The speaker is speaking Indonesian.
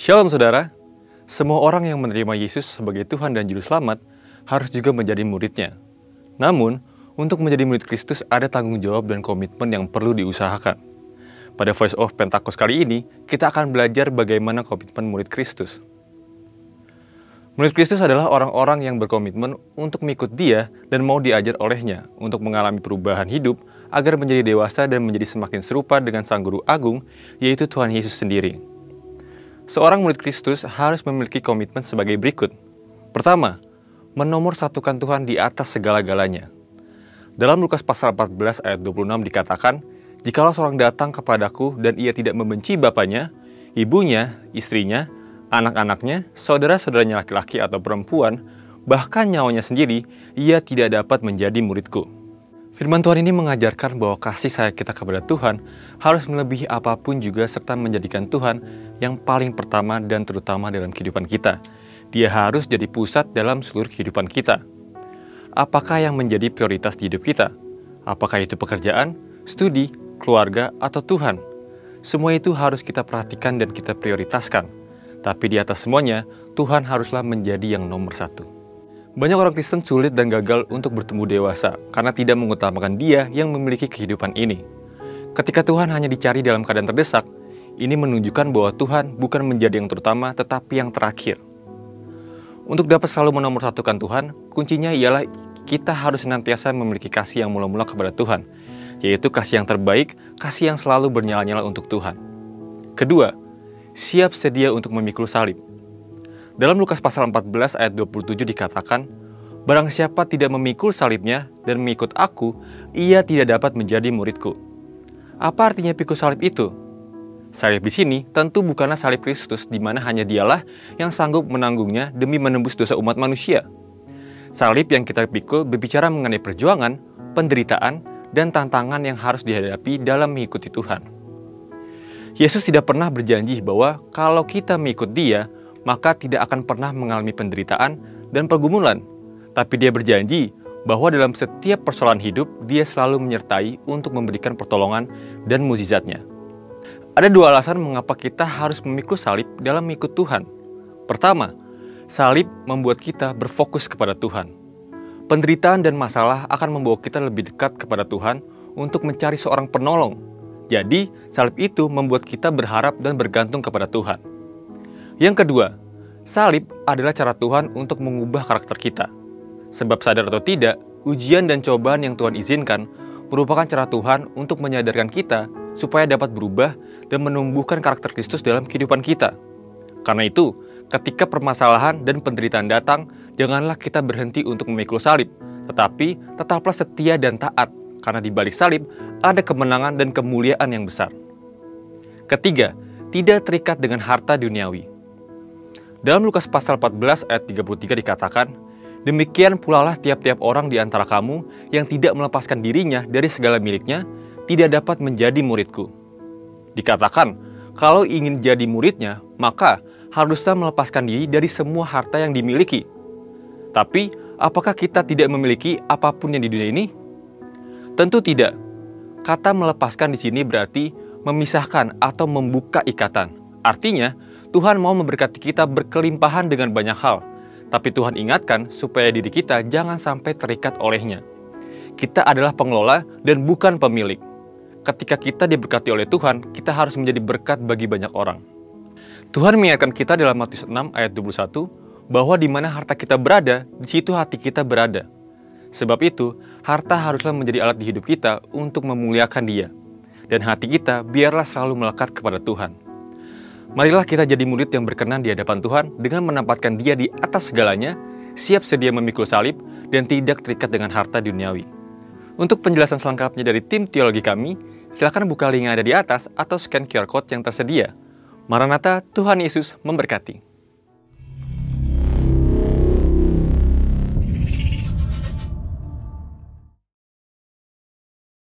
Shalom saudara, semua orang yang menerima Yesus sebagai Tuhan dan Juru Selamat harus juga menjadi muridnya. Namun, untuk menjadi murid Kristus ada tanggung jawab dan komitmen yang perlu diusahakan. Pada Voice of Pentakos kali ini, kita akan belajar bagaimana komitmen murid Kristus. Murid Kristus adalah orang-orang yang berkomitmen untuk mengikut Dia dan mau diajar olehnya untuk mengalami perubahan hidup agar menjadi dewasa dan menjadi semakin serupa dengan Sang Guru Agung, yaitu Tuhan Yesus sendiri. Seorang murid Kristus harus memiliki komitmen sebagai berikut. Pertama, menomorsatukan Tuhan di atas segala-galanya. Dalam Lukas pasal 14 ayat 26 dikatakan, "Jikalau seorang datang kepadaku dan ia tidak membenci bapaknya, ibunya, istrinya, anak-anaknya, saudara-saudaranya laki-laki atau perempuan, bahkan nyawanya sendiri, ia tidak dapat menjadi muridku." Firman Tuhan ini mengajarkan bahwa kasih sayang kita kepada Tuhan harus melebihi apapun juga serta menjadikan Tuhan yang paling pertama dan terutama dalam kehidupan kita. Dia harus jadi pusat dalam seluruh kehidupan kita. Apakah yang menjadi prioritas di hidup kita? Apakah itu pekerjaan, studi, keluarga, atau Tuhan? Semua itu harus kita perhatikan dan kita prioritaskan. Tapi di atas semuanya, Tuhan haruslah menjadi yang nomor satu. Banyak orang Kristen sulit dan gagal untuk bertumbuh dewasa karena tidak mengutamakan Dia yang memiliki kehidupan ini. Ketika Tuhan hanya dicari dalam keadaan terdesak, ini menunjukkan bahwa Tuhan bukan menjadi yang terutama tetapi yang terakhir. Untuk dapat selalu menomorsatukan Tuhan, kuncinya ialah kita harus senantiasa memiliki kasih yang mula-mula kepada Tuhan, yaitu kasih yang terbaik, kasih yang selalu bernyala-nyala untuk Tuhan. Kedua, siap sedia untuk memikul salib. Dalam Lukas pasal 14 ayat 27 dikatakan, "Barang siapa tidak memikul salibnya dan mengikut aku, ia tidak dapat menjadi muridku." Apa artinya pikul salib itu? Salib di sini tentu bukanlah salib Kristus di mana hanya Dialah yang sanggup menanggungnya demi menembus dosa umat manusia. Salib yang kita pikul berbicara mengenai perjuangan, penderitaan, dan tantangan yang harus dihadapi dalam mengikuti Tuhan. Yesus tidak pernah berjanji bahwa kalau kita mengikut Dia, maka tidak akan pernah mengalami penderitaan dan pergumulan. Tapi Dia berjanji bahwa dalam setiap persoalan hidup, Dia selalu menyertai untuk memberikan pertolongan dan mukjizat-Nya. Ada dua alasan mengapa kita harus memikul salib dalam mengikut Tuhan. Pertama, salib membuat kita berfokus kepada Tuhan. Penderitaan dan masalah akan membawa kita lebih dekat kepada Tuhan untuk mencari seorang penolong. Jadi, salib itu membuat kita berharap dan bergantung kepada Tuhan. Yang kedua, salib adalah cara Tuhan untuk mengubah karakter kita. Sebab sadar atau tidak, ujian dan cobaan yang Tuhan izinkan merupakan cara Tuhan untuk menyadarkan kita supaya dapat berubah dan menumbuhkan karakter Kristus dalam kehidupan kita. Karena itu, ketika permasalahan dan penderitaan datang, janganlah kita berhenti untuk memikul salib, tetapi tetaplah setia dan taat, karena di balik salib ada kemenangan dan kemuliaan yang besar. Ketiga, tidak terikat dengan harta duniawi. Dalam Lukas pasal 14 ayat 33 dikatakan, "Demikian pulalah tiap-tiap orang di antara kamu yang tidak melepaskan dirinya dari segala miliknya, tidak dapat menjadi muridku." Dikatakan, kalau ingin jadi muridnya, maka haruslah melepaskan diri dari semua harta yang dimiliki. Tapi, apakah kita tidak memiliki apapun yang di dunia ini? Tentu tidak. Kata melepaskan di sini berarti memisahkan atau membuka ikatan. Artinya, Tuhan mau memberkati kita berkelimpahan dengan banyak hal, tapi Tuhan ingatkan supaya diri kita jangan sampai terikat olehnya. Kita adalah pengelola dan bukan pemilik. Ketika kita diberkati oleh Tuhan, kita harus menjadi berkat bagi banyak orang. Tuhan mengingatkan kita dalam Matius 6 ayat 21, bahwa di mana harta kita berada, di situ hati kita berada. Sebab itu, harta haruslah menjadi alat di hidup kita untuk memuliakan Dia. Dan hati kita biarlah selalu melekat kepada Tuhan. Marilah kita jadi murid yang berkenan di hadapan Tuhan dengan menempatkan Dia di atas segalanya, siap sedia memikul salib, dan tidak terikat dengan harta duniawi. Untuk penjelasan selengkapnya dari tim teologi kami, silakan buka link yang ada di atas atau scan QR Code yang tersedia. Maranatha, Tuhan Yesus memberkati.